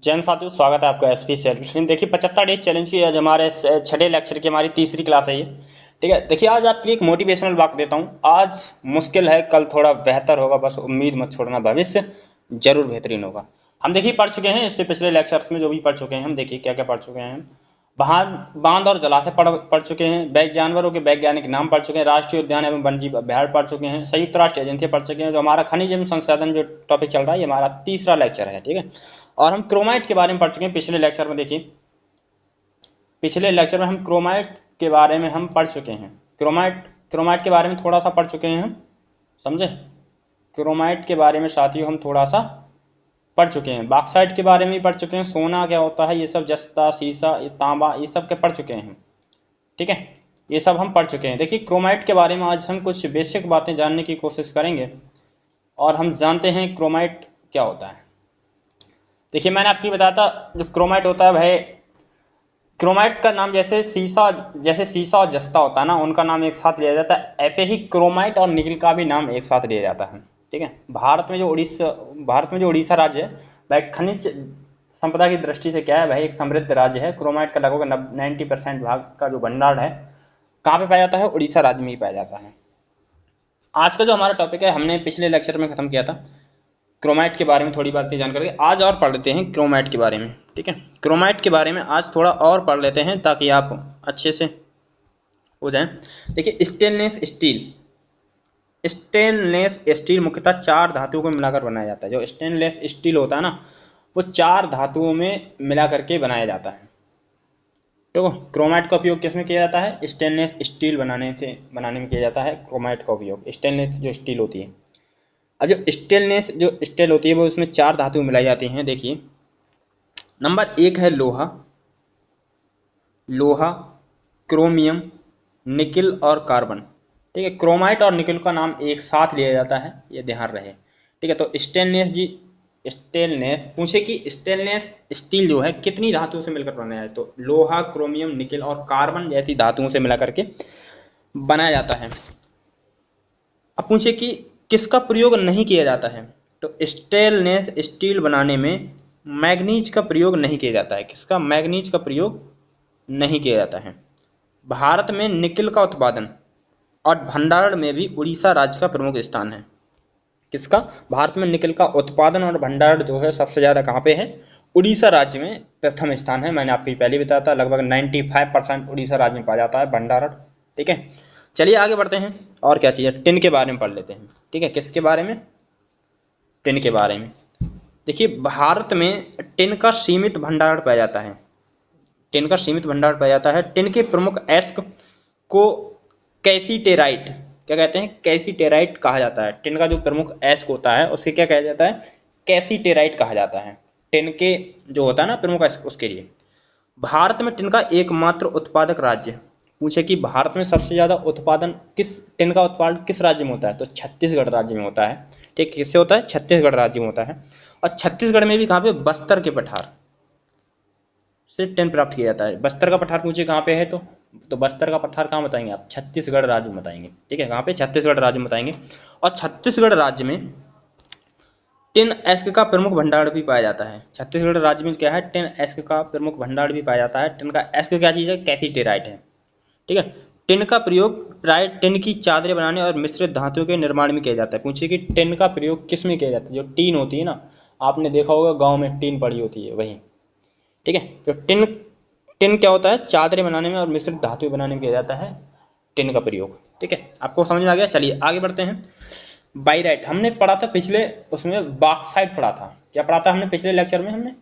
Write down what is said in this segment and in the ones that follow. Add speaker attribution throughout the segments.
Speaker 1: जैन साथियों, स्वागत है आपका एसपी सेल्फ स्टडी। देखिए 75 डेज चैलेंज की आज हमारे छठे लेक्चर की हमारी तीसरी क्लास है ये। ठीक है, देखिए आज आपके लिए एक मोटिवेशनल बात देता हूँ। आज मुश्किल है, कल थोड़ा बेहतर होगा, बस उम्मीद मत छोड़ना, भविष्य जरूर बेहतरीन होगा। हम देखिए पढ़ चुके हैं इससे पिछले लेक्चर्स में, जो भी पढ़ चुके हैं हम, देखिए क्या क्या पढ़ चुके हैं हम। बांध और जलाशय पढ़ चुके हैं, जानवरों के वैज्ञानिक नाम पढ़ चुके हैं, राष्ट्रीय उद्यान एवं वन्यजीव अभ्यारण्य पढ़ चुके हैं, संयुक्त राष्ट्र एजेंसी पढ़ चुके हैं। जो हमारा खनिज एवं संसाधन जो टॉपिक चल रहा है, ये हमारा तीसरा लेक्चर है। ठीक है, और हम क्रोमाइट के बारे में पढ़ चुके हैं पिछले लेक्चर में। देखिए पिछले लेक्चर में हम क्रोमाइट के बारे में हम पढ़ चुके हैं। क्रोमाइट के बारे में थोड़ा सा पढ़ चुके हैं हम, समझे। क्रोमाइट के बारे में साथियों हम थोड़ा सा पढ़ चुके हैं। बॉक्साइट के बारे में भी पढ़ चुके हैं, सोना क्या होता है, ये सब, जस्ता, सीसा, तांबा, ये सब के पढ़ चुके हैं हम। ठीक है, ये सब हम पढ़ चुके हैं। देखिए क्रोमाइट के बारे में आज हम कुछ बेसिक बातें जानने की कोशिश करेंगे और हम जानते हैं क्रोमाइट क्या होता है। देखिए मैंने आपको बताया था, जो क्रोमाइट होता है भाई, क्रोमाइट का नाम जैसे सीसा और जस्ता होता है ना, उनका नाम एक साथ लिया जाता है, ऐसे ही क्रोमाइट और निकल का भी नाम एक साथ लिया जाता है। ठीक है, भारत में जो उड़ीसा राज्य है भाई, खनिज संपदा की दृष्टि से क्या है भाई, एक समृद्ध राज्य है। क्रोमाइट का लगभग 90% भाग का जो भंडार है कहाँ पे पाया जाता है, उड़ीसा राज्य में ही पाया जाता है। आज का जो हमारा टॉपिक है, हमने पिछले लेक्चर में खत्म किया था क्रोमाइट के बारे में थोड़ी बातें जानकारी। आज और पढ़ लेते हैं क्रोमाइट के बारे में। ठीक है, क्रोमाइट के बारे में आज थोड़ा और पढ़ लेते हैं ताकि आप अच्छे से हो जाएं। देखिए स्टेनलेस स्टील मुख्यतः 4 धातुओं को मिलाकर बनाया जाता है। जो स्टेनलेस स्टील होता है ना, वो 4 धातुओं में मिला करके बनाया जाता है। तो क्रोमाइट का उपयोग किस में किया जाता है, स्टेनलेस स्टील बनाने में किया जाता है। क्रोमाइट का उपयोग स्टेनलेस जो स्टील होती है, और जो स्टील होती है वो उसमें 4 धातु मिलाई जाती हैं। देखिए नंबर 1 है लोहा, क्रोमियम, निकिल और कार्बन। ठीक है, क्रोमाइट और निकिल का नाम एक साथ लिया जाता है, ये ध्यान रहे। ठीक है, तो स्टेनलेस पूछे कि स्टेनलेस स्टील जो है कितनी धातुओं से मिलकर बनाया है, तो लोहा, क्रोमियम, निकिल और कार्बन जैसी धातुओं से मिला करके बनाया जाता है। अब पूछे कि किसका प्रयोग नहीं किया जाता है, तो स्टेनलेस स्टील बनाने में मैग्नीज का प्रयोग नहीं किया जाता है। किसका, मैग्नीज का प्रयोग नहीं किया जाता है। भारत में निकिल का उत्पादन और भंडारण में भी उड़ीसा राज्य का प्रमुख स्थान है। किसका, भारत में निकिल का उत्पादन और भंडारण जो है सबसे ज़्यादा कहाँ पे है, उड़ीसा राज्य में प्रथम स्थान है। मैंने आपको पहले बताया था, लगभग 95% उड़ीसा राज्य में पाया जाता है भंडारण। ठीक है, चलिए आगे बढ़ते हैं। और क्या चाहिए, टिन के बारे में पढ़ लेते हैं। ठीक है, किसके बारे में, टिन के बारे में। देखिए भारत में टिन का सीमित भंडारण पाया जाता है। टिन का सीमित भंडारण पाया जाता है। टिन के प्रमुख एस्क को कैसीटेराइट, क्या कहते हैं, कैसीटेराइट कहा जाता है। टिन का जो प्रमुख एस्क होता है उसे क्या कहा जाता है, कैसीटेराइट कहा जाता है। टिन के जो होता है ना प्रमुख एस्क, उसके लिए। भारत में टिन का एकमात्र उत्पादक राज्य, पूछे कि भारत में सबसे ज्यादा उत्पादन टिन का उत्पादन किस राज्य में होता है, तो छत्तीसगढ़ राज्य में होता है। ठीक, किससे होता है, छत्तीसगढ़ राज्य में होता है। और छत्तीसगढ़ में भी कहाँ पे, बस्तर के पठार से टिन प्राप्त किया जाता है। बस्तर का पठार पूछे कहाँ पे है, तो बस्तर का पठार कहाँ बताएंगे आप, छत्तीसगढ़ राज्य में बताएंगे। ठीक है, कहाँ पे, छत्तीसगढ़ राज्य में बताएंगे। और छत्तीसगढ़ राज्य में टिन एस्क का प्रमुख भंडार भी पाया जाता है। छत्तीसगढ़ राज्य में क्या है, टिन एस्क का प्रमुख भंडार भी पाया जाता है। टिन का एस्क क्या चीज़ है, कैसीटेराइट है। ठीक है, टिन का प्रयोग प्राय टिन की चादरें बनाने और मिश्रित धातुओं के निर्माण में किया जाता है। पूछिए कि टिन का प्रयोग किस में किया जाता है, जो टीन होती है ना, आपने देखा होगा गांव में टीन पड़ी होती है, वही। ठीक है, तो टिन टिन क्या होता है, चादरें बनाने में और मिश्रित धातुएं बनाने में किया जाता है टिन का प्रयोग। ठीक है, आपको समझ में आ गया। चलिए आगे बढ़ते हैं। बाइराइट हमने पढ़ा था पिछले, उसमें बॉक्साइट पढ़ा था। क्या पढ़ा था हमने पिछले लेक्चर में, हमने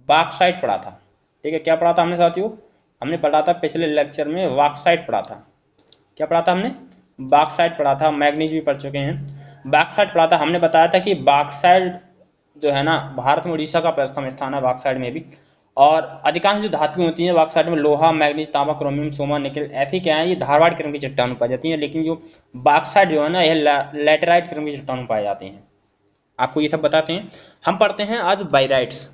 Speaker 1: बॉक्साइट पढ़ा था। ठीक है, क्या पढ़ा था हमने साथियों, हमने पढ़ा था पिछले लेक्चर में बॉक्साइट पढ़ा था। क्या पढ़ा था हमने, बॉक्साइट पढ़ा था। मैग्नीज भी पढ़ चुके हैं। बॉक्साइट पढ़ा था, हमने बताया था कि बॉक्साइट जो है ना, भारत में उड़ीसा का प्रथम स्थान है बॉक्साइट में भी। और अधिकांश जो धातुएं होती हैं बॉक्साइट में, लोहा, मैग्नीज, तांबा, क्रोमियम, सोमा, निकल, ऐसी क्या है, ये धारवाड़ क्रम की चट्टानों पाई जाती हैं। लेकिन जो बॉक्साइट जो है ना, यह लैटेराइट क्रम की चट्टानों पाई जाती हैं। आपको ये सब बताते हैं। हम पढ़ते हैं आज बाइराइट्स।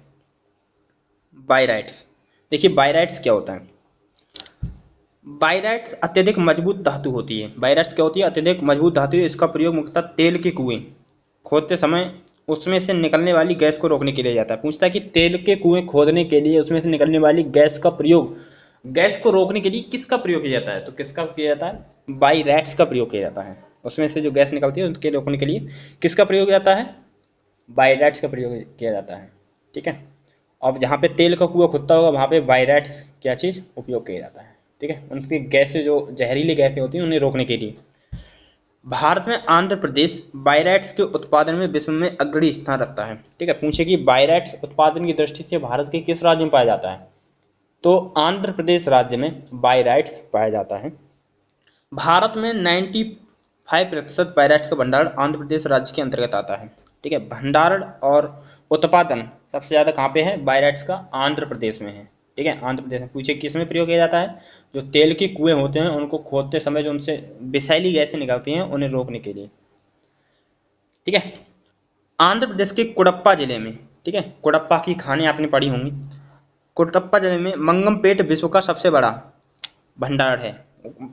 Speaker 1: देखिए बाइराइट्स क्या होता है। बाइराइट्स अत्यधिक मजबूत धातु होती है। बाइराइट्स क्या होती है, अत्यधिक मजबूत धातु है। इसका प्रयोग मुख्यतः तेल के कुएं खोदते समय उसमें से निकलने वाली गैस को रोकने के लिए जाता है। पूछता है कि तेल के कुएं खोदने के लिए उसमें से निकलने वाली गैस का प्रयोग, गैस को रोकने के लिए किसका प्रयोग किया जाता है? तो किसका किया जाता है? बाइरैट्स का प्रयोग किया जाता है। उसमें से जो गैस निकलती है उसके रोकने के लिए किसका प्रयोग किया जाता है? बाइरैट्स का प्रयोग किया जाता है। ठीक है, अब जहाँ पे तेल का कुआं खुदता होगा वहाँ पे बाइरैट्स क्या चीज़ उपयोग किया जाता है। ठीक है, उनकी गैसें जो जहरीली गैसें होती हैं उन्हें रोकने के लिए। भारत में आंध्र प्रदेश बाइरैट्स के उत्पादन में विश्व में अग्रणी स्थान रखता है। ठीक है, पूछे कि बाइरैट्स उत्पादन की दृष्टि से भारत के किस राज्य में पाया जाता है? तो आंध्र प्रदेश राज्य में बाइरैट्स पाया जाता है। भारत में 95% बाइरैट्स का भंडारण आंध्र प्रदेश राज्य के अंतर्गत आता है। ठीक है, भंडारण और उत्पादन सबसे ज़्यादा कहाँ पे है? बाइरैट्स का आंध्र प्रदेश में है। ठीक है, आंध्र प्रदेश में। पूछे किस में प्रयोग किया जाता है? जो तेल के कुएं होते हैं उनको खोदते समय जो उनसे विषैली गैसें निकलती हैं उन्हें रोकने के लिए। ठीक है, आंध्र प्रदेश के कुडप्पा जिले में, ठीक है, कुडप्पा की कहानी आपने पढ़ी होंगी। कुडप्पा जिले में मंगमपेट विश्व का सबसे बड़ा भंडारण है।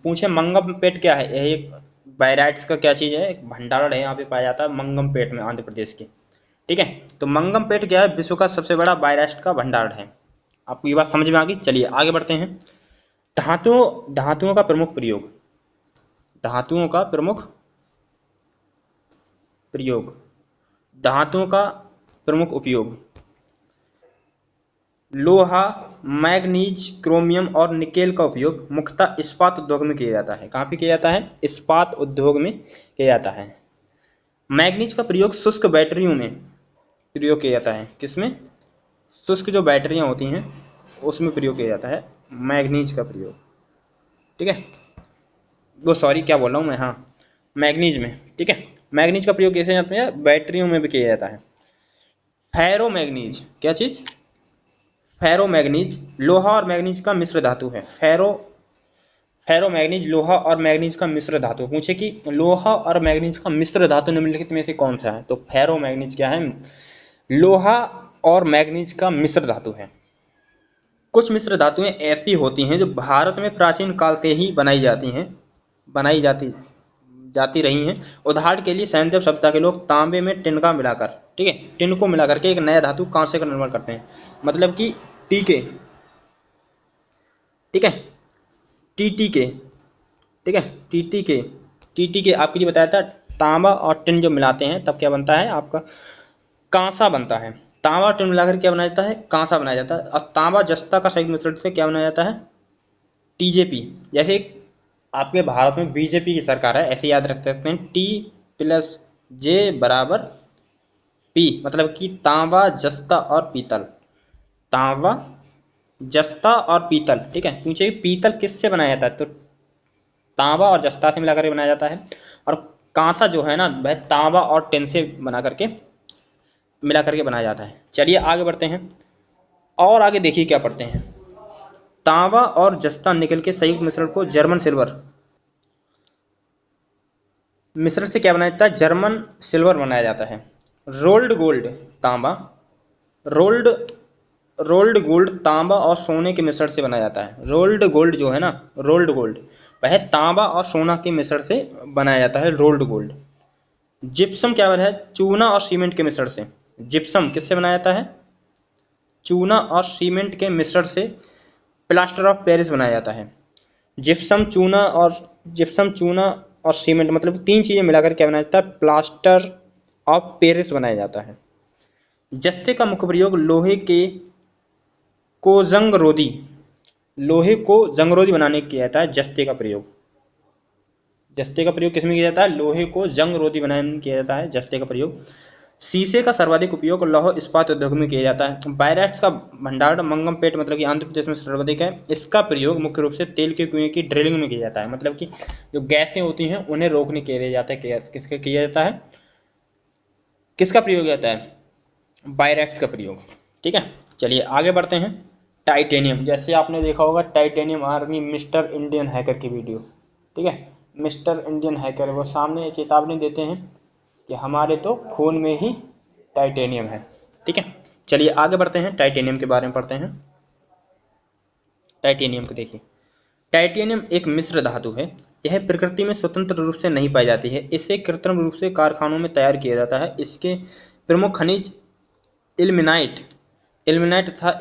Speaker 1: पूछे मंगमपेट क्या है? यह एक बाइरैट्स का क्या चीज़ है? एक भंडारण है, यहाँ पे पाया जाता है मंगमपेट में, आंध्र प्रदेश के। ठीक है, तो मंगमपेट क्या है? विश्व का सबसे बड़ा बाइरैट्स का भंडारण है। आपको ये बात समझ में आ गई? चलिए आगे बढ़ते हैं। धातुओं का प्रमुख प्रयोग, धातुओं का प्रमुख प्रयोग, धातुओं का प्रमुख उपयोग। लोहा, मैग्नीज, क्रोमियम और निकेल का उपयोग मुख्यतः इस्पात उद्योग में किया जाता है। कहाँ पे किया जाता है? इस्पात उद्योग में किया जाता है। मैग्नीज का प्रयोग शुष्क बैटरियों में प्रयोग किया जाता है। किसमें? शुष्क जो बैटरियां होती हैं उसमें प्रयोग किया जाता है मैग्नीज का प्रयोग। ठीक है, वो सॉरी क्या बोल रहा हूँ मैं, हाँ, मैग्नीज में। ठीक है, मैग्नीज का प्रयोग कैसे जाता है? बैटरियों में भी किया जाता है। फेरोमैग्नीज क्या चीज़? फेरोमैग्नीज लोहा और मैग्नीज का मिश्र धातु है। फेरोमैग्नीज लोहा और मैग्नीज का मिश्र धातु। पूछे कि लोहा और मैग्नीज का मिश्र धातु निम्नलिखित में से कौन सा है? तो फेरोमैग्नीज क्या है? लोहा और मैग्नीज का मिश्र धातु है। कुछ मिश्र धातुएं ऐसी होती हैं जो भारत में प्राचीन काल से ही बनाई जाती रही हैं। उदाहरण के लिए सैंधव सभ्यता के लोग तांबे में टिनका मिलाकर, ठीक है, टिन को मिलाकर के एक नया धातु कांसे का निर्माण करते हैं। मतलब कि टीके, ठीक है, टीटीके, ठीक है, टीटीके आपके लिए बताया था। तांबा और टिन जो मिलाते हैं तब क्या बनता है? आपका कांसा बनता है। तांबा और टिन मिलाकर क्या बनाया जाता है? कांसा बनाया जाता है। और तांबा जस्ता का संयुक्त मिश्रण से क्या बनाया जाता है? टीजेपी। जैसे आपके भारत में बीजेपी की सरकार है, ऐसे याद रख सकते हैं, T+J बराबर P, मतलब कि तांबा, जस्ता और पीतल। तांबा, जस्ता और पीतल। ठीक है, पूछे पीतल किससे बनाया जाता है? तो तांबा और जस्ता से मिलाकर बनाया जाता है। और कांसा जो है ना वह तांबा और टिन से मिला करके बनाया जाता है। चलिए आगे बढ़ते हैं और आगे देखिए क्या पढ़ते हैं। तांबा और जस्ता निकल के संयुक्त मिश्रण को जर्मन सिल्वर मिश्रण से क्या बनाया जाता है? जर्मन सिल्वर बनाया जाता है। रोल्ड गोल्ड तांबा, रोल्ड रोल्ड गोल्ड तांबा और सोने के मिश्रण से बनाया जाता है। रोल्ड गोल्ड जो है ना, रोल्ड गोल्ड वह तांबा और सोना के मिश्रण से बनाया जाता है, रोल्ड गोल्ड। जिप्सम क्या है? चूना और सीमेंट के मिश्रण से। जिप्सम किससे बनाया जाता है? चूना और सीमेंट के मिश्रण से प्लास्टर ऑफ पेरिस बनाया जाता है। जिप्सम, चूना और सीमेंट, मतलब तीन चीजें मिलाकर क्या बनाया जाता है? प्लास्टर ऑफ पेरिस बनाया जाता है। जस्ते का मुख्य प्रयोग लोहे को जंगरोधी बनाने किया जाता है। जस्ते का प्रयोग किसमें किया जाता है? लोहे को जंगरोधी बनाने में किया जाता है, जस्ते का प्रयोग। शीशे का सर्वाधिक उपयोग लौह इस्पात उद्योग में किया जाता है। बाइरैट्स का भंडारण मंगमपेट, मतलब कि आंध्र प्रदेश में सर्वाधिक है। इसका प्रयोग मुख्य रूप से तेल के कुएं की ड्रिलिंग में किया जाता है, मतलब कि जो गैसें होती हैं उन्हें रोकने के लिए जाता है। किसके किया जाता है? किसका प्रयोग किया जाता है? बाइरैट्स का प्रयोग। ठीक है, चलिए आगे बढ़ते हैं। टाइटेनियम, जैसे आपने देखा होगा titanium army mister Indian hacker की वीडियो। ठीक है, मिस्टर इंडियन हैकर वो सामने चेतावनी देते हैं कि हमारे तो खून में ही टाइटेनियम है। ठीक है, चलिए आगे बढ़ते हैं, टाइटेनियम के बारे में पढ़ते हैं। टाइटेनियम को देखिए, टाइटेनियम एक मिश्र धातु है। यह प्रकृति में स्वतंत्र रूप से नहीं पाई जाती है। इसे कृत्रिम रूप से कारखानों में तैयार किया जाता है। प्रमुख खनिज इल्मेनाइट, इल्मेनाइट तथा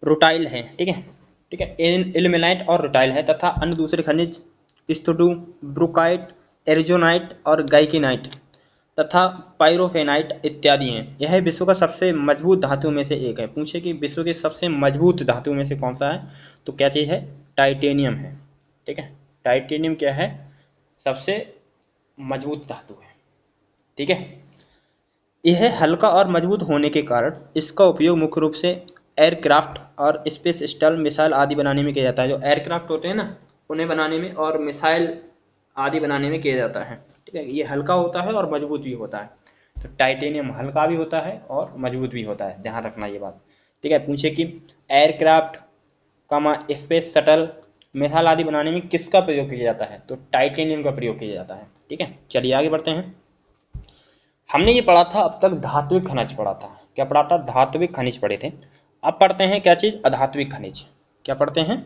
Speaker 1: रूटाइल है। ठीक है, ठीक है, इल्मेनाइट और रूटाइल है तथा अन्य दूसरे खनिज स्तूडू, ब्रूकाइट, एरिजोनाइट और गाइकिनाइट तथा पाइरोफेनाइट इत्यादि हैं। यह विश्व का सबसे मजबूत धातु में से एक है। पूछे कि विश्व के सबसे मजबूत धातु में से कौन सा है, तो क्या चीज़ है, टाइटेनियम है। ठीक है, टाइटेनियम क्या है, सबसे मजबूत धातु है। ठीक है, यह हल्का और मजबूत होने के कारण इसका उपयोग मुख्य रूप से एयरक्राफ्ट और स्पेस शटल, मिसाइल आदि बनाने में किया जाता है। जो एयरक्राफ्ट होते हैं ना, उन्हें बनाने में और मिसाइल आदि बनाने में किया जाता है। ठीक है, ये हल्का होता है और मजबूत भी होता है। तो टाइटेनियम हल्का भी होता है और मजबूत भी होता है, ध्यान रखना ये बात। ठीक है, पूछे कि एयरक्राफ्ट स्पेस शटल, मिसाइल आदि बनाने में किसका प्रयोग किया जाता है, तो टाइटेनियम का प्रयोग किया जाता है। ठीक है, चलिए आगे बढ़ते हैं। हमने ये पढ़ा था, अब तक धात्विक खनिज पढ़ा था। क्या पढ़ा था, धात्विक खनिज पढ़े थे। अब पढ़ते हैं क्या चीज़, अधात्विक खनिज। क्या पढ़ते हैं,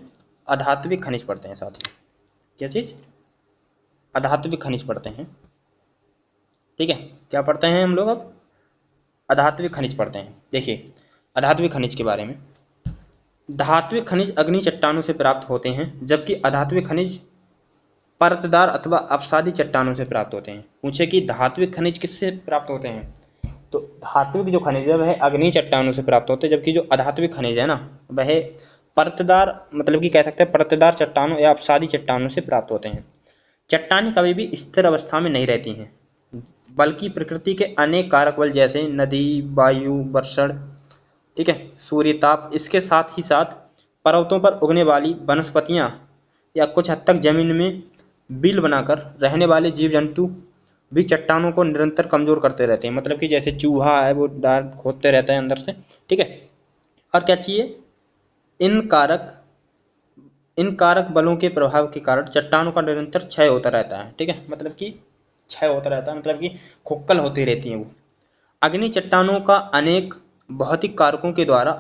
Speaker 1: अधात्विक खनिज पढ़ते हैं साथियों। क्या चीज़, अधात्विक खनिज पढ़ते हैं। ठीक है, क्या पढ़ते हैं हम लोग, अब अधात्विक खनिज पढ़ते हैं। देखिए अधात्विक खनिज के बारे में, धात्विक खनिज अग्नि चट्टानों से प्राप्त होते हैं, जबकि अधात्विक खनिज परतदार अथवा अपसादी चट्टानों से प्राप्त होते हैं। पूछे कि धात्विक खनिज किससे प्राप्त होते हैं, तो धात्विक जो खनिज है वह अग्नि चट्टानों से प्राप्त होते हैं, जबकि जो अधात्विक खनिज है ना, वह परतदार, मतलब कि कह सकते हैं परतदार चट्टानों या अपसादी चट्टानों से प्राप्त होते हैं। चट्टानें कभी भी स्थिर अवस्था में नहीं रहती हैं, बल्कि प्रकृति के अनेक कारक बल जैसे नदी, वायु, वर्षण, ठीक है, सूर्य ताप, इसके साथ ही साथ पर्वतों पर उगने वाली वनस्पतियां या कुछ हद तक जमीन में बिल बनाकर रहने वाले जीव जंतु भी चट्टानों को निरंतर कमजोर करते रहते हैं। मतलब कि जैसे चूहा है, वो डाल खोदते रहता है अंदर से। ठीक है, और क्या चाहिए, इन कारक बलों के प्रभाव के कारण चट्टानों का निरंतर क्षय होता रहता है। ठीक है, मतलब कि क्षय होता रहता है, मतलब कि खोखल होती रहती हैं वो। अग्नि चट्टानों का अनेक भौतिक कारकों के द्वारा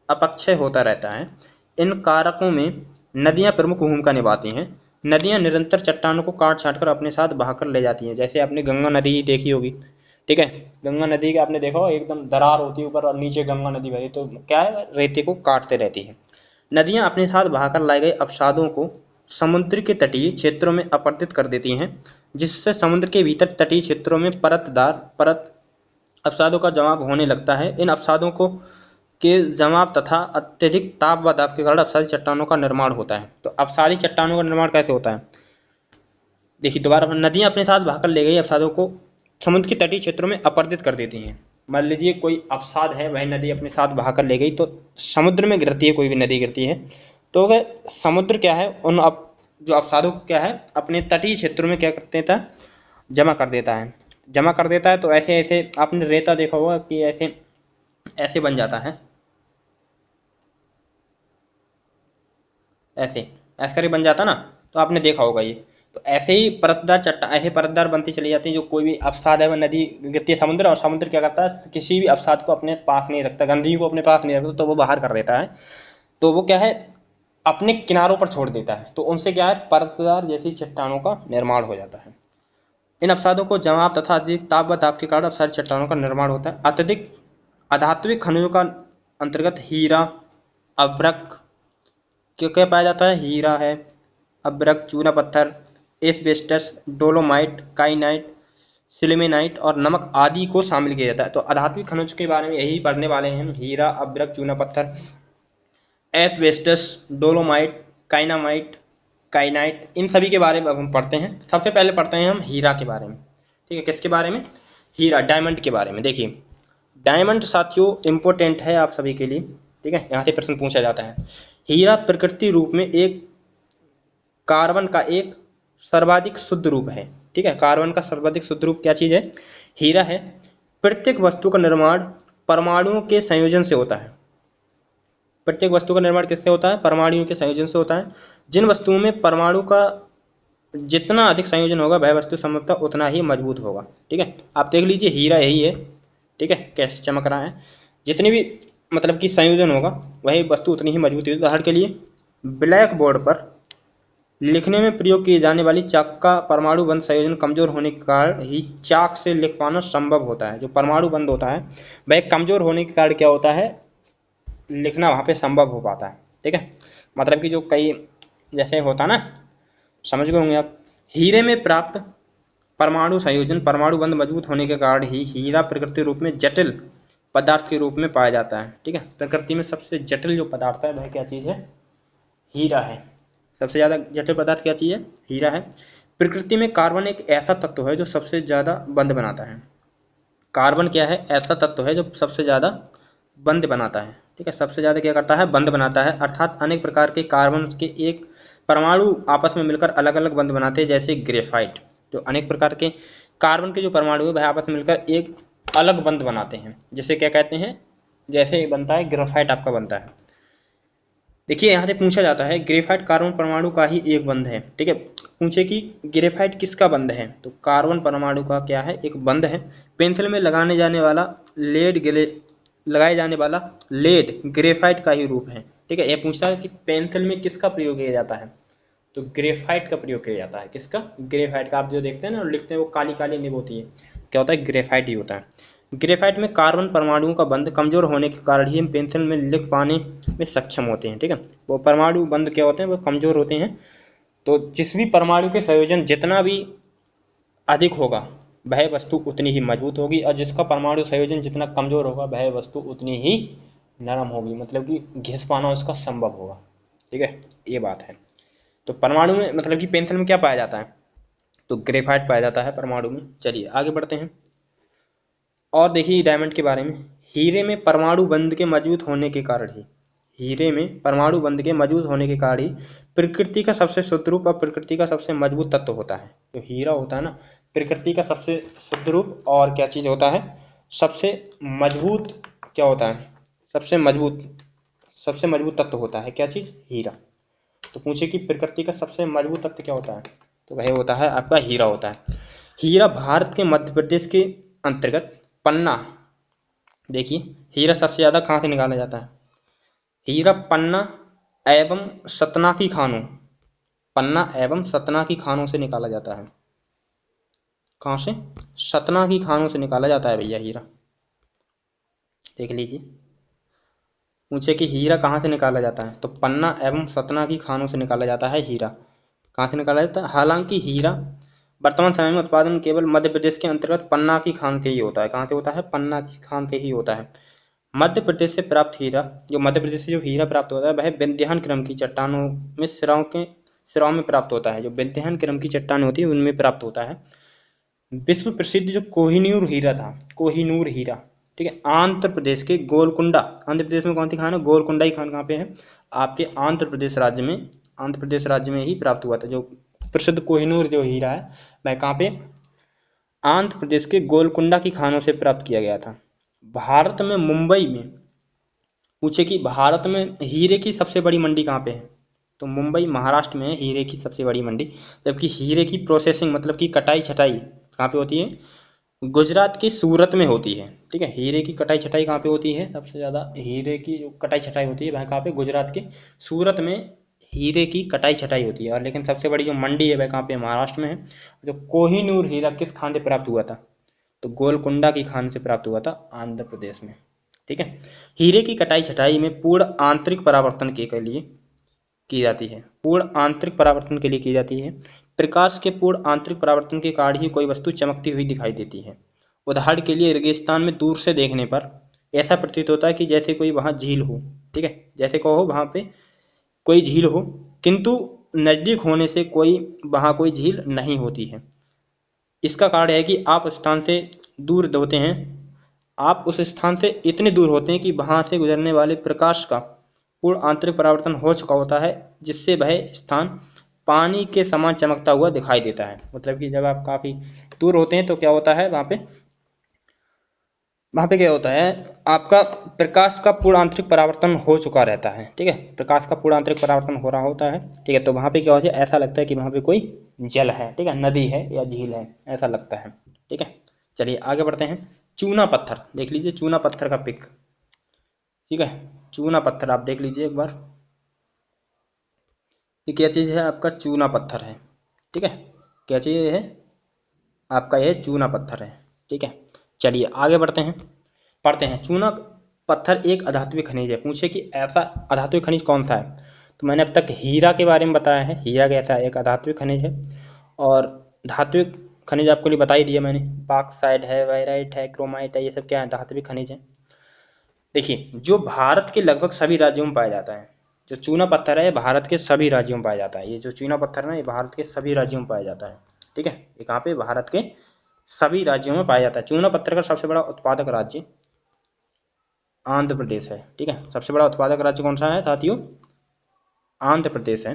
Speaker 1: अपक्षय होता रहता है। इन कारकों में नदियां प्रमुख भूमिका निभाती हैं। नदियां निरंतर चट्टानों को काट छाट कर अपने साथ बहाकर ले जाती हैं। जैसे आपने गंगा नदी देखी होगी। ठीक है, गंगा नदी का आपने देखा हो, एकदम दरार होती है ऊपर और नीचे गंगा नदी बही, तो क्या है, रेते को काटते रहती है। नदियां अपने साथ बहाकर लाए गए अपसादों को समुद्र के तटीय क्षेत्रों में अपरदित कर देती हैं, जिससे समुद्र के भीतर तटीय क्षेत्रों में परत अपसादों का जमाव होने लगता है। इन अपसादों को के जमाव तथा अत्यधिक ताप व दाब के कारण अपसादी चट्टानों का निर्माण होता है। तो अपसादी चट्टानों का निर्माण कैसे होता है, देखिए दोबारा, नदियां अपने साथ बहाकर ले गई अपसादों को समुद्र के तटीय क्षेत्रों में अपरदित कर देती हैं। मान लीजिए कोई अपसाद है, वह नदी अपने साथ बहाकर ले गई, तो समुद्र में गिरती है, कोई भी नदी गिरती है, तो वह समुद्र क्या है, उन जो अपसादों को क्या है, अपने तटीय क्षेत्रों में क्या कर देता है, जमा कर देता है, जमा कर देता है। तो ऐसे ऐसे आपने रेता देखा होगा कि ऐसे ऐसे बन जाता है, ऐसे ऐसे करके बन जाता ना, तो आपने देखा होगा ये। तो ऐसे ही परतदार ऐसे परतदार बनती चली जाती है। जो कोई भी अपसाद है, वह नदी गिरती है समुद्र, और समुद्र क्या करता है, किसी भी अपसाद को अपने पास नहीं रखता, गंदगी को अपने पास नहीं रखता, तो वो बाहर कर देता है। तो वो क्या है, अपने किनारों पर छोड़ देता है। तो उनसे क्या है, परतदार जैसी चट्टानों का निर्माण हो जाता है। इन अपसादों को जमाव तथा अधिक ताप व दाब के कारण अपसादी चट्टानों का निर्माण होता है। अत्यधिक अधात्विक खनिजों का अंतर्गत हीरा, अभ्रक, क्या क्या पाया जाता है, हीरा है, अभ्रक, चूना पत्थर, एस्बेस्टस, डोलोमाइट, काइनाइट, सिलिमेनाइट और नमक आदि को शामिल किया जाता है। तो अधात्विक खनिज के बारे में यही पढ़ने वाले हैं हम, हीरा, अभ्रक, चूना पत्थर, एस्बेस्टस, डोलोमाइट, काइनामाइट, काइनाइट, इन सभी के बारे में अब हम पढ़ते हैं। सबसे पहले पढ़ते हैं हम हीरा के बारे में। ठीक है, किसके बारे में, हीरा, डायमंड के बारे में। देखिए डायमंड साथियों इंपॉर्टेंट है आप सभी के लिए। ठीक है, यहाँ से प्रश्न पूछा जाता है। हीरा प्रकृति रूप में एक कार्बन का एक सर्वाधिक शुद्ध रूप है। ठीक है, कार्बन का सर्वाधिक शुद्ध रूप क्या चीज है, हीरा है। प्रत्येक वस्तु का निर्माण परमाणुओं के संयोजन से होता है। प्रत्येक वस्तु का निर्माण किससे होता है, परमाणुओं के संयोजन से होता है। जिन वस्तुओं में परमाणु का जितना अधिक संयोजन होगा, वह वस्तु संभवतः उतना ही मजबूत होगा। ठीक है, आप देख लीजिए हीरा यही है। ठीक है, कैसे चमक रहा है, जितनी भी मतलब कि संयोजन होगा, वही वस्तु उतनी ही मजबूत होगी। उदाहरण के लिए ब्लैक बोर्ड पर लिखने में प्रयोग किए जाने वाली चाक का परमाणु बंध संयोजन कमजोर होने के कारण ही चाक से लिख पाना संभव होता है। जो परमाणु बंध होता है वह कमजोर होने के कारण क्या होता है, लिखना वहाँ पे संभव हो पाता है। ठीक है, मतलब कि जो कई जैसे होता ना, समझ गए होंगे आप। हीरे में प्राप्त परमाणु संयोजन परमाणु बंध मजबूत होने के कारण ही हीरा प्रकृति रूप में जटिल पदार्थ के रूप में पाया जाता है। ठीक है, प्रकृति में सबसे जटिल जो पदार्थ है वह क्या चीज़ है, हीरा है। सबसे ज़्यादा जटिल पदार्थ क्या चीज़ है, हीरा है। प्रकृति में कार्बन एक ऐसा तत्व है जो सबसे ज़्यादा बंध बनाता है। कार्बन क्या है, ऐसा तत्व है जो सबसे ज़्यादा बंध बनाता है। ठीक है, सबसे ज़्यादा क्या करता है, बंध बनाता है। अर्थात अनेक प्रकार के कार्बन के एक परमाणु आपस में मिलकर अलग अलग बंध बनाते हैं, जैसे ग्रेफाइट। तो अनेक प्रकार के कार्बन के जो परमाणु है वह आपस में मिलकर एक अलग बंध बनाते हैं, जिसे क्या कहते हैं, जैसे बनता है ग्रेफाइट आपका बनता है। देखिए यहाँ से पूछा जाता है ग्रेफाइट कार्बन परमाणु का ही एक बंध है। ठीक है, पूछे कि ग्रेफाइट किसका बंध है, तो कार्बन परमाणु का क्या है, एक बंध है। पेंसिल में लगाए जाने वाला लेड ग्रेफाइट का ही रूप है। ठीक है, यह पूछता है कि पेंसिल में किसका प्रयोग किया जाता है, तो ग्रेफाइट का प्रयोग किया जाता है। किसका, ग्रेफाइट का। आप जो देखते हैं ना लिखते हैं वो काली काली निब होती है, क्या होता है, ग्रेफाइट ही होता है। ग्रेफाइट में कार्बन परमाणुओं का बंध कमजोर होने के कारण ही हम पेंसिल में लिख पाने में सक्षम होते हैं। ठीक है, वो परमाणु बंध क्या होते हैं, वो कमजोर होते हैं। तो जिस भी परमाणु के संयोजन जितना भी अधिक होगा वह वस्तु उतनी ही मजबूत होगी, और जिसका परमाणु संयोजन जितना कमजोर होगा वह वस्तु उतनी ही नरम होगी, मतलब कि घिस पाना उसका संभव होगा। ठीक है, ये बात है। तो परमाणु में मतलब कि पेंसिल में क्या पाया जाता है, तो ग्रेफाइट पाया जाता है परमाणु में। चलिए आगे बढ़ते हैं और देखिए डायमंड के बारे में। हीरे में परमाणु बंध के मजबूत होने के कारण ही, हीरे में परमाणु बंध के मजबूत होने के कारण ही प्रकृति का सबसे शुद्ध रूप और प्रकृति का सबसे मजबूत तत्व होता है। जो हीरा होता है ना, प्रकृति का सबसे शुद्ध रूप और क्या चीज होता है, सबसे मजबूत क्या होता है, सबसे मजबूत तत्व होता है, क्या चीज, हीरा। तो पूछे कि प्रकृति का सबसे मजबूत तत्व क्या होता है, तो वह होता है आपका हीरा होता है। हीरा भारत के मध्य प्रदेश के अंतर्गत पन्ना, देखिए हीरा सबसे ज्यादा कहाँ से निकाला जाता है, हीरा पन्ना एवं सतना की खानों, पन्ना एवं सतना की खानों से निकाला जाता है। कहाँ से, सतना की खानों से निकाला जाता है भैया हीरा, देख लीजिए। पूछे कि हीरा कहाँ से निकाला जाता है, तो पन्ना एवं सतना की खानों से निकाला जाता है हीरा। कहाँ से निकाला जाता है, हालांकि हीरा वर्तमान समय में उत्पादन केवल मध्य प्रदेश के अंतर्गत पन्ना की खान से ही होता है। कहाँ से होता है, पन्ना की खान से ही होता है। मध्य प्रदेश से प्राप्त हीरा, जो मध्य प्रदेश से जो हीरा प्राप्त होता है वह विंध्यान क्रम की चट्टानों में सिराओं में प्राप्त होता है। जो विंध्यान क्रम की चट्टानें होती है उनमें प्राप्त होता है। विश्व प्रसिद्ध जो कोहिनूर हीरा था, कोहिनूर हीरा, ठीक है, आंध्र प्रदेश के गोलकुंडा, आंध्र प्रदेश में कौन सी खान है, गोलकुंडा ही खान कहाँ पे है, आपके आंध्र प्रदेश राज्य में, आंध्र प्रदेश राज्य में ही प्राप्त हुआ था। जो प्रसिद्ध कोहिनूर जो हीरा है वह कहाँ पे, आंध्र प्रदेश के गोलकुंडा की खानों से प्राप्त किया गया था। भारत में मुंबई में, पूछे कि भारत में हीरे की सबसे बड़ी मंडी कहाँ पे है, तो मुंबई महाराष्ट्र में है हीरे की सबसे बड़ी मंडी। जबकि हीरे की प्रोसेसिंग मतलब कि कटाई छटाई कहाँ पे होती है, गुजरात के सूरत में होती है। ठीक है, हीरे की कटाई छटाई कहाँ पे होती है, सबसे ज़्यादा हीरे की जो कटाई छटाई होती है वह कहाँ पे, गुजरात के सूरत में हीरे की कटाई छटाई होती है। और लेकिन सबसे बड़ी जो मंडी है वह कहाँ पे, महाराष्ट्र में है। जो कोहिनूर हीरा किस खान से प्राप्त हुआ था, तो गोलकुंडा की खान से प्राप्त हुआ था, आंध्र प्रदेश में। ठीक है, हीरे की कटाई छटाई में पूर्ण आंतरिक परावर्तन के लिए की जाती है, पूर्ण आंतरिक परावर्तन के लिए की जाती है। प्रकाश के पूर्ण आंतरिक परावर्तन के कारण ही कोई वस्तु चमकती हुई दिखाई देती है। उदाहरण के लिए रेगिस्तान में दूर से देखने पर ऐसा प्रतीत होता है कि जैसे कोई वहां झील हो। ठीक है, जैसे कहो वहां पे कोई झील हो, किंतु नजदीक होने से वहां कोई झील नहीं होती है। इसका कारण है कि आप स्थान से दूर होते हैं, आप उस स्थान से इतने दूर होते हैं कि वहां से गुजरने वाले प्रकाश का पूर्ण आंतरिक परावर्तन हो चुका होता है, जिससे वह स्थान पानी के समान चमकता हुआ दिखाई देता है। मतलब कि जब आप काफी दूर होते हैं तो क्या होता है, वहां पे क्या होता है, आपका प्रकाश का पूर्ण आंतरिक परावर्तन हो चुका रहता है। ठीक है, प्रकाश का पूर्ण आंतरिक परावर्तन हो रहा होता है। ठीक है, तो वहां पे क्या होता है, ऐसा लगता है कि वहां पे कोई जल है, ठीक है, नदी है या झील है, ऐसा लगता है। ठीक है, चलिए आगे बढ़ते हैं। चूना पत्थर देख लीजिए, चूना पत्थर का पिक। ठीक है, चूना पत्थर आप देख लीजिए एक बार। ये क्या चीज़ है? आपका चूना पत्थर है। ठीक है, क्या चीज़ है आपका? यह चूना पत्थर है। ठीक है, चलिए आगे बढ़ते हैं, पढ़ते हैं। चूना पत्थर एक अधात्विक खनिज है। पूछे कि ऐसा अधात्विक खनिज कौन सा है? तो मैंने अब तक हीरा के बारे में बताया है। हीरा कैसा एक अधात्विक खनिज है, और धात्विक खनिज आपको लिए बता ही दिया मैंने। बॉक्साइट है, वायराइट है, क्रोमाइट है, ये सब क्या है? धात्विक खनिज है। देखिए, जो भारत के लगभग सभी राज्यों में पाया जाता है, जो चूना पत्थर है, भारत के सभी राज्यों में पाया जाता है। ये जो चूना पत्थर है ना, ये भारत के सभी राज्यों में पाया जाता है। ठीक है, ये कहाँ पे? भारत के सभी राज्यों में पाया जाता है। चूना पत्थर का सबसे बड़ा उत्पादक राज्य आंध्र प्रदेश है। ठीक है, सबसे बड़ा उत्पादक राज्य कौन सा है साथियों? आंध्र प्रदेश है।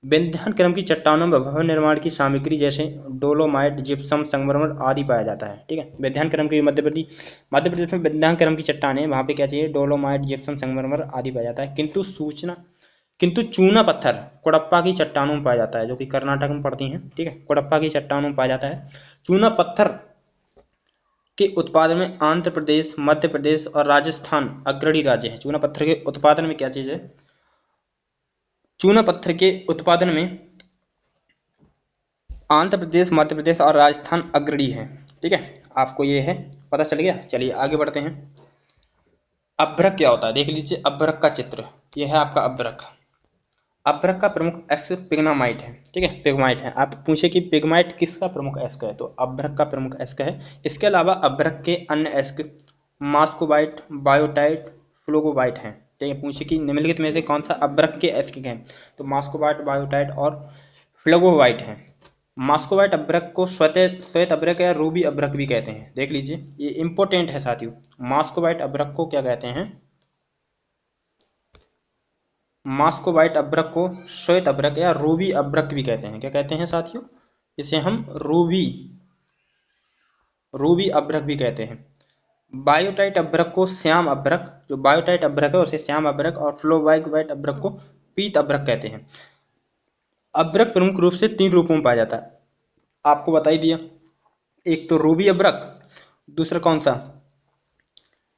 Speaker 1: विंध्याचल क्रम की चट्टानों में भवन निर्माण की सामग्री जैसे डोलोमाइट, जिप्सम, संगमरमर आदि पाया जाता है। ठीक है, विंध्याचल क्रम की मध्य प्रदेश में विंध्याचल क्रम की चट्टानें, वहाँ पे क्या चाहिए? डोलोमाइट, जिप्सम, संगमरमर आदि पाया जाता है। किंतु चूना पत्थर कोडप्पा की चट्टानों में पाया जाता है, जो कि कर्नाटक में पड़ती हैं। ठीक है, कोडप्पा की चट्टानों में पाया जाता है। चूना पत्थर के उत्पादन में आंध्र प्रदेश, मध्य प्रदेश और राजस्थान अग्रणी राज्य है। चूना पत्थर के उत्पादन में क्या चीज़ है? चूना पत्थर के उत्पादन में आंध्र प्रदेश, मध्य प्रदेश और राजस्थान अग्रणी है। ठीक है, आपको ये है पता चल गया। चलिए आगे बढ़ते हैं। अभ्रक क्या होता है? देख लीजिए अभ्रक का चित्र, ये है आपका अभ्रक। अभ्रक का प्रमुख एस्क पिग्माइट है। ठीक है, पिग्माइट है। आप पूछे कि पिग्माइट किसका प्रमुख एस्क है, तो अभ्रक का प्रमुख एस्क है। इसके अलावा अभ्रक के अन्य एस्क मास्कोबाइट, बायोटाइट, फ्लोगोबाइट हैं। ठीक है, पूछे कि निम्नलिखित में से कौन सा अभ्रक के एस्क हैं, तो मास्कोबाइट, बायोटाइट और फ्लोगोबाइट हैं। मास्कोबाइट अभ्रक को श्वेत अभ्रक या रूबी अभ्रक भी कहते हैं। देख लीजिए, ये इंपॉर्टेंट है साथियों। मास्कोबाइट अभ्रक को क्या कहते हैं? मास्कोबाइट अभ्रक को श्वेत अभ्रक या रूबी अभ्रक भी कहते हैं। क्या कहते हैं साथियों? इसे हम रूबी अभ्रक भी कहते हैं। बायोटाइट अभ्रक को श्याम अभ्रक, जो बायोटाइट अभ्रक है उसे श्याम अभ्रक, और फ्लोबाइट अभ्रक को पीत अभ्रक कहते हैं। अभ्रक प्रमुख रूप से 3 रूपों में पाया जाता है, आपको बता ही दिया। एक तो रूबी अभ्रक, दूसरा कौन सा?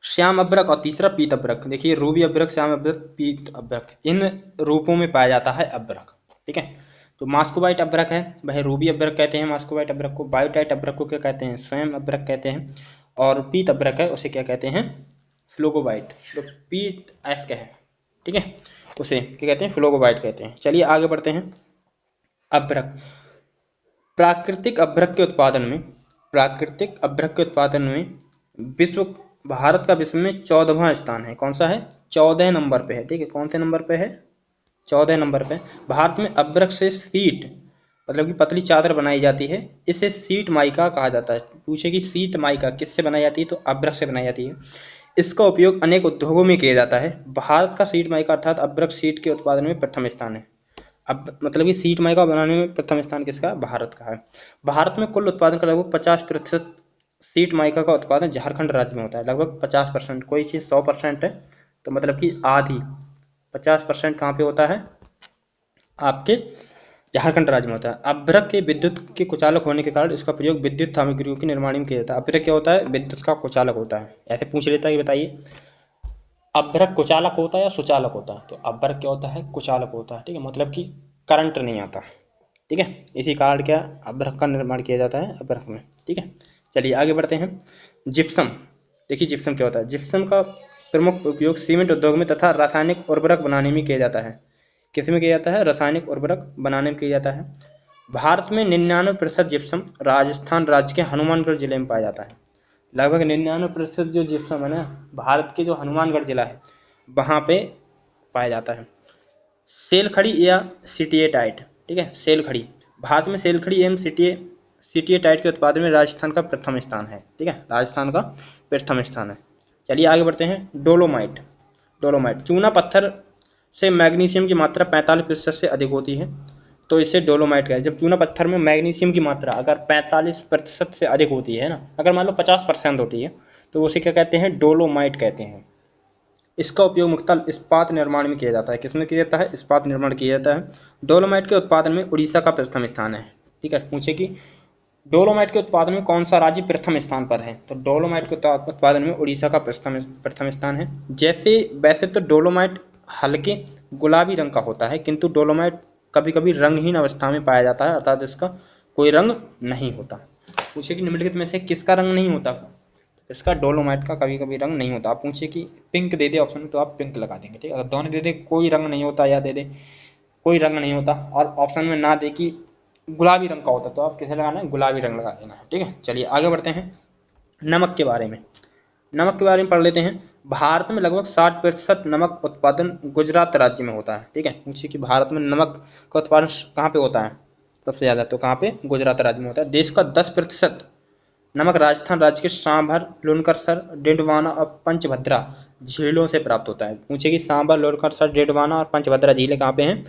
Speaker 1: श्याम अभ्रक, और तीसरा पीत अभ्रक। देखिए, रूबी अभ्रक, श्याम अभ्रक, पीत अभ्रक, इन रूपों में पाया जाता है अभ्रक। ठीक है, तो मास्कोबाइट अभ्रक है वह रूबी अभ्रक कहते हैं मास्कोबाइट अभ्रक को। बायोटाइट अभ्रक को क्या कहते हैं? स्वयं अभ्रक कहते हैं। और पीत अभ्रक है उसे क्या कहते हैं? फ्लोगोबाइट, जो पीत एस्क है। ठीक है, उसे क्या कहते हैं? फ्लोगोबाइट कहते हैं। चलिए आगे बढ़ते हैं। अभ्रक, प्राकृतिक अभ्रक के उत्पादन में भारत का विश्व में 14वां स्थान है। कौन सा है? 14 नंबर पे है। ठीक है, कौन से नंबर पे है? 14 नंबर पे। भारत में अभ्रक से शीट, मतलब कि पतली चादर बनाई जाती है, इसे शीट माइका कहा जाता है। पूछे कि शीट माइका किससे बनाई जाती है, तो अभ्रक से बनाई जाती है। इसका उपयोग अनेक उद्योगों में किया जाता है। भारत का शीट माइका अर्थात अभ्रक शीट के उत्पादन में प्रथम स्थान है। अब मतलब कि शीट माइका बनाने में प्रथम स्थान किसका? भारत का है। भारत में कुल उत्पादन का लगभग 50% शीट माइका का उत्पादन झारखंड राज्य में होता है। लगभग 50%। कोई चीज़ 100% है तो मतलब कि आधी 50% कहाँ पे होता है? आपके झारखंड राज्य में होता है। अभ्रक के विद्युत के कुचालक होने के कारण इसका प्रयोग विद्युत सामग्रियों के निर्माण में किया जाता है। अभ्रक क्या होता है? विद्युत का कुचालक होता है। ऐसे पूछ लेता है कि बताइए, अभ्रक कुचालक होता है या सुचालक होता है? तो अभ्रक क्या होता है? कुचालक होता है। ठीक है, मतलब कि करंट नहीं आता। ठीक है, इसी कारण क्या अभ्रक का निर्माण किया जाता है अभ्रक में। ठीक है, चलिए आगे बढ़ते हैं। जिप्सम, देखिए जिप्सम क्या होता है? जिप्सम का प्रमुख उपयोग सीमेंट उद्योग में तथा रासायनिक उर्वरक बनाने में किया जाता है। किस में किया जाता है? रासायनिक उर्वरक बनाने में किया जाता है। भारत में 99% जिप्सम राजस्थान राज्य के हनुमानगढ़ जिले में पाया जाता है। लगभग 99% जो जिप्सम है ना, भारत के जो हनुमानगढ़ जिला है वहाँ पे पाया जाता है। सेल खड़ी या सिटिएटाइट, ठीक है, सेल खड़ी, भारत में सेल खड़ी एवं सिटिएटाइट के उत्पादन में राजस्थान का प्रथम स्थान है। ठीक है, राजस्थान का प्रथम स्थान है। चलिए आगे बढ़ते हैं। डोलोमाइट चूना पत्थर से मैग्नीशियम की मात्रा 45% से अधिक होती है, तो इसे डोलोमाइट कहते हैं। जब चूना पत्थर में मैग्नीशियम की मात्रा अगर 45% से अधिक होती है ना, अगर मान लो 50% होती है, तो उसे क्या कहते हैं? डोलोमाइट कहते हैं। इसका उपयोग मुख्यतः इस्पात निर्माण में किया जाता है। किसमें किया जाता है? इस्पात निर्माण किया जाता है। डोलोमाइट के उत्पादन में उड़ीसा का प्रथम स्थान है। ठीक है, पूछे कि डोलोमाइट के उत्पादन में कौन सा राज्य प्रथम स्थान पर है, तो डोलोमाइट के उत्पादन में उड़ीसा का प्रथम स्थान है। वैसे तो डोलोमाइट हल्के गुलाबी रंग का होता है, किंतु डोलोमाइट कभी कभी रंगहीन अवस्था में पाया जाता है, अर्थात इसका कोई रंग नहीं होता। पूछे कि निम्नलिखित में से किसका रंग नहीं होता, इसका डोलोमाइट का कभी कभी रंग नहीं होता। आप पूछे कि पिंक दे दे ऑप्शन में तो आप पिंक लगा देंगे, ठीक है। अगर दोनों दे दे कोई रंग नहीं होता या दे दे कोई रंग नहीं होता और ऑप्शन में ना दे कि गुलाबी रंग का होता तो आप किसे लगाना है, गुलाबी रंग लगा देना है, ठीक है। चलिए आगे बढ़ते हैं। नमक के बारे में, नमक के बारे में पढ़ लेते हैं। भारत में लगभग 60% नमक उत्पादन गुजरात राज्य में होता है, ठीक है। पूछिए कि भारत में नमक का उत्पादन कहाँ पे होता है सबसे ज़्यादा, तो कहाँ पे, गुजरात राज्य में होता है। देश का 10% नमक राजस्थान राज्य के सांभर, लुनकरसर, डिंडवाना और पंचभद्रा झीलों से प्राप्त होता है। पूछे कि सांभर, लुनकरसर, डिंडवाना और पंचभद्रा झीलें कहाँ पे हैं,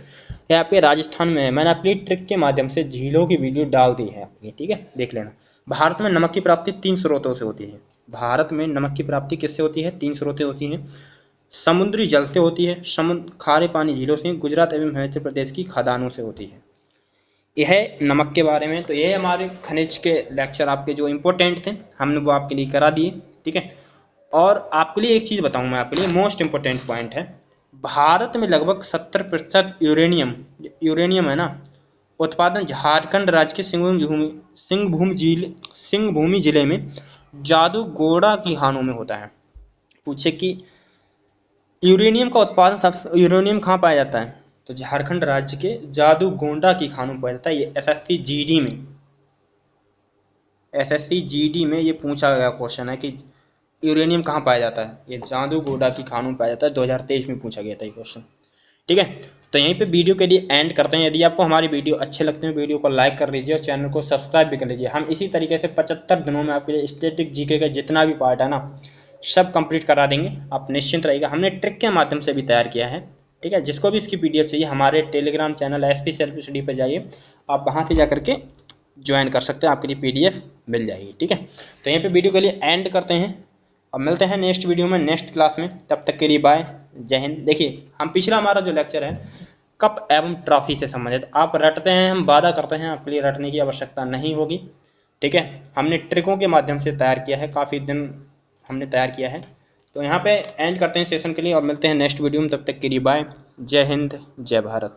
Speaker 1: यहाँ पे राजस्थान में है। मैंने अपनी ट्रिक के माध्यम से झीलों की वीडियो डाल दी है अपनी, ठीक है, देख लेना। भारत में नमक की प्राप्ति 3 स्रोतों से होती है। भारत में नमक की प्राप्ति किससे होती है, 3 स्रोतें होती हैं। समुद्री जल से होती है, समुद्र खारे पानी झीलों से, गुजरात एवं हिमाचल प्रदेश की खदानों से होती है। यह नमक के बारे में। तो ये हमारे खनिज के लेक्चर आपके जो इम्पोर्टेंट थे हमने वो आपके लिए करा दिए, ठीक है। और आपके लिए एक चीज़ बताऊं मैं, आपके लिए मोस्ट इम्पोर्टेंट पॉइंट है, भारत में लगभग 70% यूरेनियम है ना, उत्पादन झारखंड राज्य के सिंहभूमि जिले में जादूगोड़ा की खानों में होता है। पूछे कि यूरेनियम का उत्पादन, यूरेनियम कहाँ पाया जाता है, तो झारखंड राज्य के जादूगोंडा की खानों में पाया जाता है। ये एसएससी जीडी में ये पूछा गया क्वेश्चन है कि यूरेनियम कहाँ पाया जाता है, ये जादूगोंडा की खानों में पाया जाता है। 2023 में पूछा गया था ये क्वेश्चन, ठीक है। तो यहीं पे वीडियो के लिए एंड करते हैं। यदि आपको हमारी वीडियो अच्छे लगते हैं वीडियो को लाइक कर लीजिए और चैनल को सब्सक्राइब भी कर लीजिए। हम इसी तरीके से 75 दिनों में आपके लिए स्टैटिक जीके का जितना भी पार्ट है ना सब कंप्लीट करा देंगे, आप निश्चिंत रहिएगा। हमने ट्रिक के माध्यम से भी तैयार किया है, ठीक है। जिसको भी इसकी पीडीएफ चाहिए हमारे Telegram channel SP self study पर जाइए, आप वहाँ से जा करके ज्वाइन कर सकते हैं, आपके लिए पीडीएफ मिल जाएगी, ठीक है। तो यहीं पे वीडियो के लिए एंड करते हैं और मिलते हैं नेक्स्ट वीडियो में, नेक्स्ट क्लास में। तब तक के लिए बाय, जय हिंद। देखिए हम पिछला हमारा जो लेक्चर है कप एवं ट्रॉफी से संबंधित, आप रटते हैं, हम वादा करते हैं आपके लिए रटने की आवश्यकता नहीं होगी, ठीक है। हमने ट्रिकों के माध्यम से तैयार किया है, काफ़ी दिन हमने तैयार किया है। तो यहाँ पे एंड करते हैं सेशन के लिए और मिलते हैं नेक्स्ट वीडियो में। तब तक के लिए बाय, जय हिंद, जय भारत।